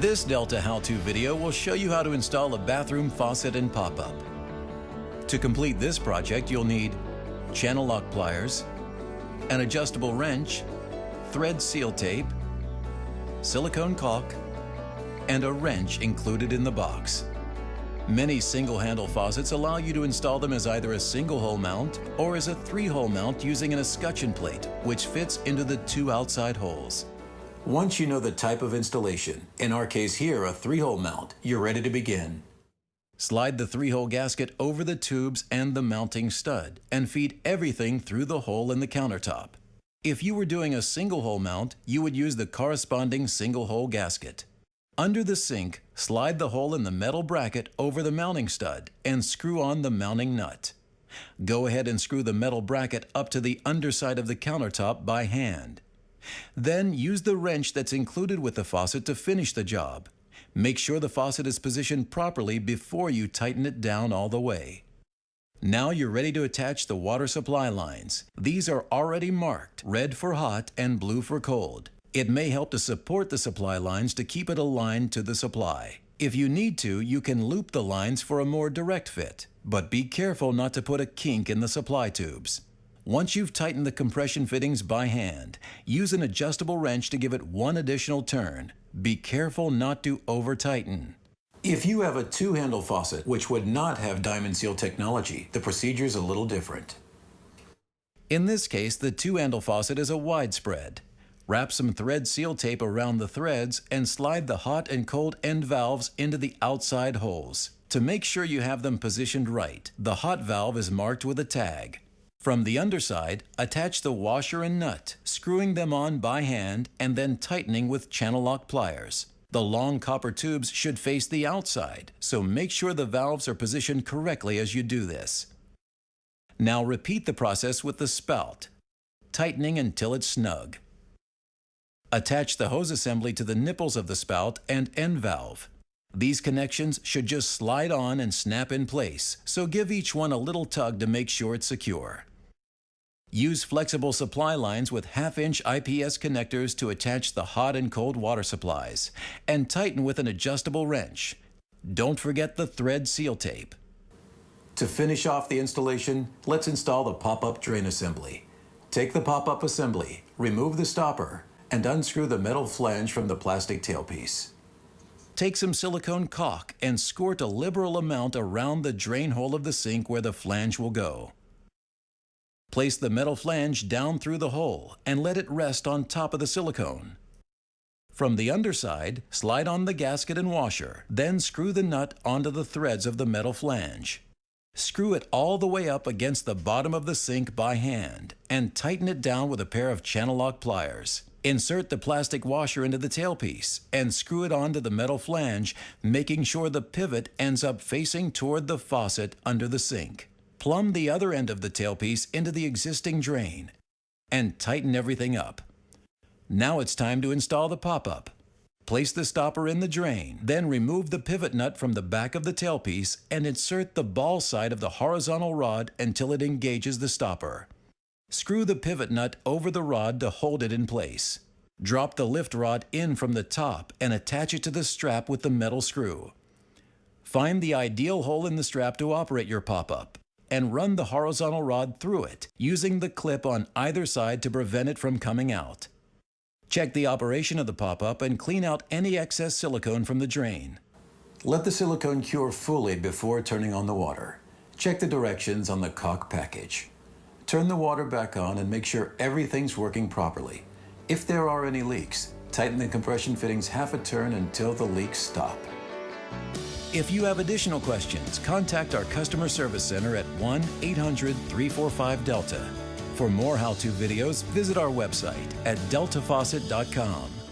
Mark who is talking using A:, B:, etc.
A: This Delta how-to video will show you how to install a bathroom faucet and pop-up. To complete this project, you'll need channel lock pliers, an adjustable wrench, thread seal tape, silicone caulk, and a wrench included in the box. Many single-handle faucets allow you to install them as either a single-hole mount or as a three-hole mount using an escutcheon plate, which fits into the two outside holes. Once you know the type of installation, in our case here a three-hole mount, you're ready to begin. Slide the three-hole gasket over the tubes and the mounting stud and feed everything through the hole in the countertop. If you were doing a single-hole mount, you would use the corresponding single-hole gasket. Under the sink, slide the hole in the metal bracket over the mounting stud and screw on the mounting nut. Go ahead and screw the metal bracket up to the underside of the countertop by hand. Then use the wrench that's included with the faucet to finish the job. Make sure the faucet is positioned properly before you tighten it down all the way. Now you're ready to attach the water supply lines. These are already marked, red for hot and blue for cold. It may help to support the supply lines to keep it aligned to the supply. If you need to, you can loop the lines for a more direct fit, but be careful not to put a kink in the supply tubes. Once you've tightened the compression fittings by hand, use an adjustable wrench to give it one additional turn. Be careful not to over-tighten. If you have a two-handle faucet which would not have diamond seal technology, the procedure is a little different. In this case, the two-handle faucet is a widespread. Wrap some thread seal tape around the threads and slide the hot and cold end valves into the outside holes. To make sure you have them positioned right, the hot valve is marked with a tag. From the underside, attach the washer and nut, screwing them on by hand and then tightening with channel lock pliers. The long copper tubes should face the outside, so make sure the valves are positioned correctly as you do this. Now repeat the process with the spout, tightening until it's snug. Attach the hose assembly to the nipples of the spout and end valve. These connections should just slide on and snap in place, so give each one a little tug to make sure it's secure. Use flexible supply lines with half-inch IPS connectors to attach the hot and cold water supplies, and tighten with an adjustable wrench. Don't forget the thread seal tape. To finish off the installation, let's install the pop-up drain assembly. Take the pop-up assembly, remove the stopper, and unscrew the metal flange from the plastic tailpiece. Take some silicone caulk and squirt a liberal amount around the drain hole of the sink where the flange will go. Place the metal flange down through the hole and let it rest on top of the silicone. From the underside, slide on the gasket and washer, then screw the nut onto the threads of the metal flange. Screw it all the way up against the bottom of the sink by hand and tighten it down with a pair of channel lock pliers. Insert the plastic washer into the tailpiece and screw it onto the metal flange, making sure the pivot ends up facing toward the faucet under the sink. Plumb the other end of the tailpiece into the existing drain and tighten everything up. Now it's time to install the pop-up. Place the stopper in the drain, then remove the pivot nut from the back of the tailpiece and insert the ball side of the horizontal rod until it engages the stopper. Screw the pivot nut over the rod to hold it in place. Drop the lift rod in from the top and attach it to the strap with the metal screw. Find the ideal hole in the strap to operate your pop-up and run the horizontal rod through it, using the clip on either side to prevent it from coming out. Check the operation of the pop-up and clean out any excess silicone from the drain. Let the silicone cure fully before turning on the water. Check the directions on the caulk package. Turn the water back on and make sure everything's working properly. If there are any leaks, tighten the compression fittings half a turn until the leaks stop. If you have additional questions, contact our customer service center at 1-800-345-DELTA. For more how-to videos, visit our website at deltafaucet.com.